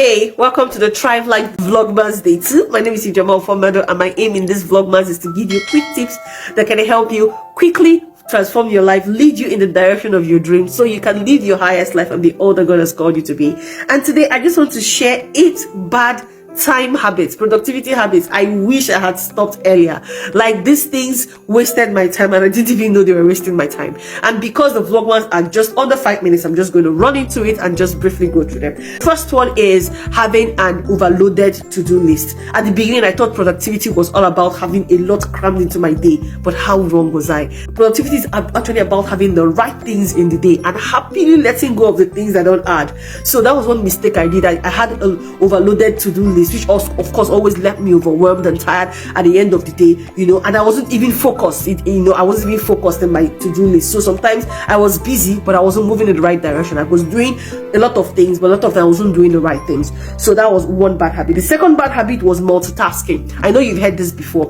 Hey, welcome to the Thrive Life Vlogmas Day 2. My name is Ijeoma, and my aim in this Vlogmas is to give you quick tips that can help you quickly transform your life, lead you in the direction of your dreams so you can live your highest life and be all that God has called you to be. And today I just want to share 8 bad time habits, productivity habits I wish I had stopped earlier. Like, these things wasted my time and I didn't even know they were wasting my time. And because the vlogmas are just under 5 minutes, I'm just going to run into it and just briefly go through them. First one is having an overloaded to-do list. At the beginning, I thought productivity was all about having a lot crammed into my day, but how wrong was I? Productivity is actually about having the right things in the day and happily letting go of the things that don't add. So that was one mistake I did. I had an overloaded to-do list, which also, of course, always left me overwhelmed and tired at the end of the day, and I wasn't even focused. I wasn't even focused in my to-do list. So sometimes I was busy, but I wasn't moving in the right direction. I was doing a lot of things, but a lot of them I wasn't doing the right things. So that was one bad habit. The second bad habit was multitasking. I know you've heard this before,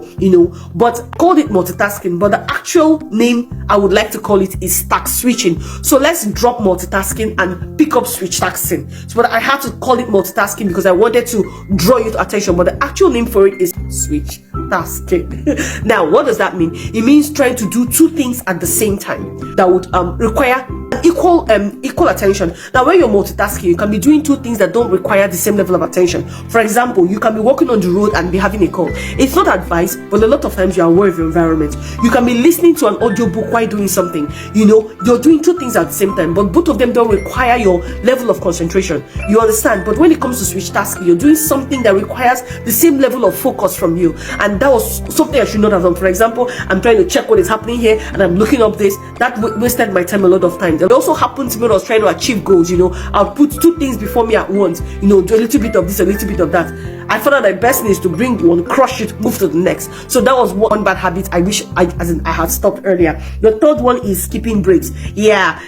but I called it multitasking, but the actual name I would like to call it is task switching. So let's drop multitasking and pick up switch tasking. So but I had to call it multitasking because I wanted to draw your attention, but the actual name for it is switch tasking. Now, what does that mean? It means trying to do 2 things at the same time that would require equal attention. Now, when you're multitasking, you can be doing 2 things that don't require the same level of attention. For example, you can be walking on the road and be having a call. It's not advice, but a lot of times you are aware of your environment. You can be listening to an audiobook while doing something. You're doing 2 things at the same time, but both of them don't require your level of concentration. You understand? But when it comes to switch tasking, you're doing something that requires the same level of focus from you, and that was something I should not have done. For example, I'm trying to check what is happening here and I'm looking up this. That wasted my time a lot of times. It also happened to me when I was trying to achieve goals. I'll put 2 things before me at once, do a little bit of this, a little bit of that. I found out the best thing is to bring one, crush it, move to the next. So that was one bad habit I wish I had stopped earlier. The third one is skipping breaks. Yeah,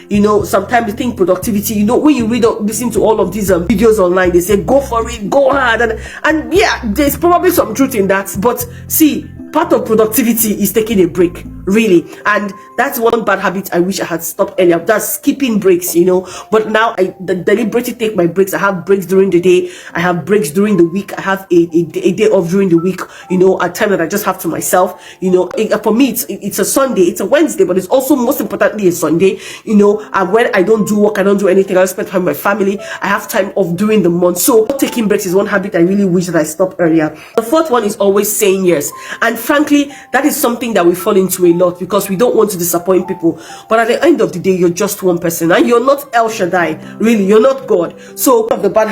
sometimes you think productivity, when you read or listen to all of these videos online, they say go for it, go hard, and yeah, there's probably some truth in that. But see, part of productivity is taking a break, really, and that's one bad habit I wish I had stopped earlier. That's skipping breaks, but now I deliberately take my breaks. I have breaks during the day, I have breaks during the week, I have a day off during the week, a time that I just have to myself. For me, it's a Sunday, it's a Wednesday, but it's also most importantly a Sunday, and when I don't do work, I don't do anything, I spend time with my family, I have time off during the month. So taking breaks is one habit I really wish that I stopped earlier. The fourth one is always saying yes, and frankly, that is something that we fall into a lot because we don't want to disappoint people. But at the end of the day, you're just one person and you're not El Shaddai, really, you're not God. So one of the bad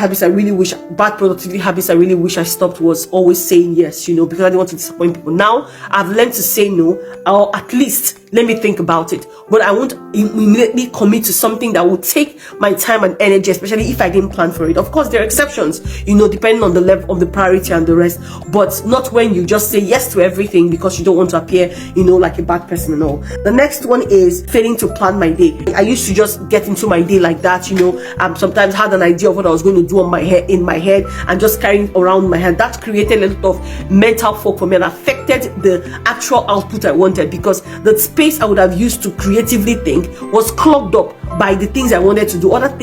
productivity habits I really wish I stopped was always saying yes, because I didn't want to disappoint people. Now I've learned to say no, or at least let me think about it, but I won't immediately commit to something that will take my time and energy, especially if I didn't plan for it. Of course, there are exceptions, depending on the level of the priority and the rest, but not when you just say yes to everything because you don't want to appear, like a bad person and all. The next one is failing to plan my day. I used to just get into my day like that, sometimes had an idea of what I was going to do in my head and just carrying around my head. That created a lot of mental fog for me and affected the actual output I wanted, because the space I would have used to creatively think was clogged up by the things I wanted to do, other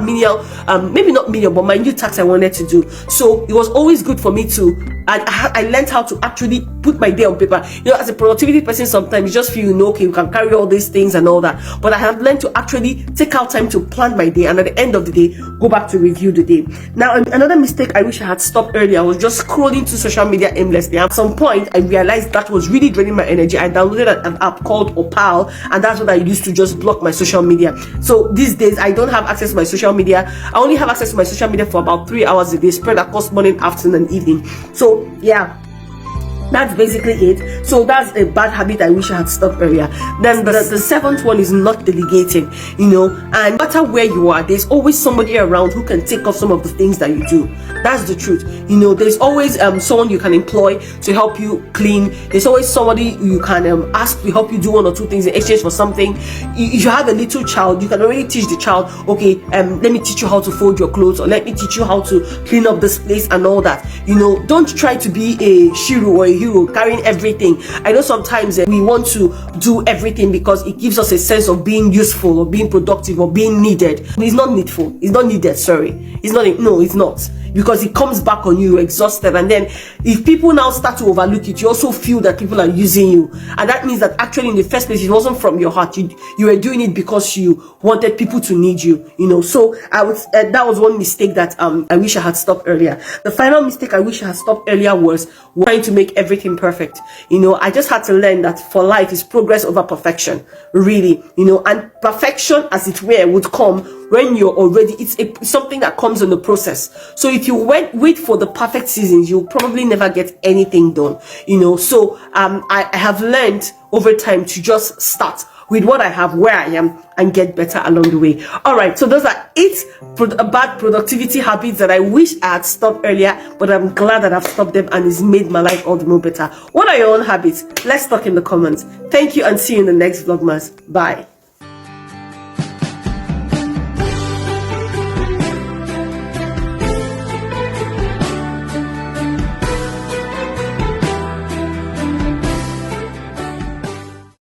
menial, maybe not menial, but minute tasks I wanted to do. So it was always good for me to, I learned how to actually put my day on paper. As a productivity person, sometimes you just feel, okay, you can carry all these things and all that. But I have learned to actually take out time to plan my day, and at the end of the day, go back to review the day. Now, another mistake I wish I had stopped earlier was just scrolling through social media aimlessly. At some point, I realized that was really draining my energy. I downloaded an app called Opal, and that's what I used to just block my social media. So these days, I don't have access to my social media. I only have access to my social media for about 3 hours a day, spread across morning, afternoon, and evening. So yeah, that's basically it. So that's a bad habit I wish I had stopped earlier. Then the 7th one is not delegating, and no matter where you are, there's always somebody around who can take off some of the things that you do. That's the truth. There's always someone you can employ to help you clean. There's always somebody you can ask to help you do 1 or 2 things in exchange for something. If you have a little child, you can already teach the child, okay, let me teach you how to fold your clothes, or let me teach you how to clean up this place and all that. Don't try to be a shiro or a hero carrying everything. I know sometimes we want to do everything because it gives us a sense of being useful or being productive or being needed. It's not needful. It's not needed. Sorry, it's not. No, it's not. because it comes back on you, you're exhausted. And then if people now start to overlook it, you also feel that people are using you. And that means that actually in the first place, it wasn't from your heart. You were doing it because you wanted people to need you, you know. So I would, that was one mistake that I wish I had stopped earlier. The final mistake I wish I had stopped earlier was trying to make everything perfect. You know, I just had to learn that for life is progress over perfection, really, you know, and perfection, as it were, would come when you're already, it's something that comes in the process. So if you wait for the perfect seasons, you'll probably never get anything done, you know. So I have learned over time to just start with what I have, where I am, and get better along the way. All right, so those are 8 bad productivity habits that I wish I had stopped earlier, but I'm glad that I've stopped them, and it's made my life all the more better. What are your own habits? Let's talk in the comments. Thank you, and see you in the next Vlogmas. Bye.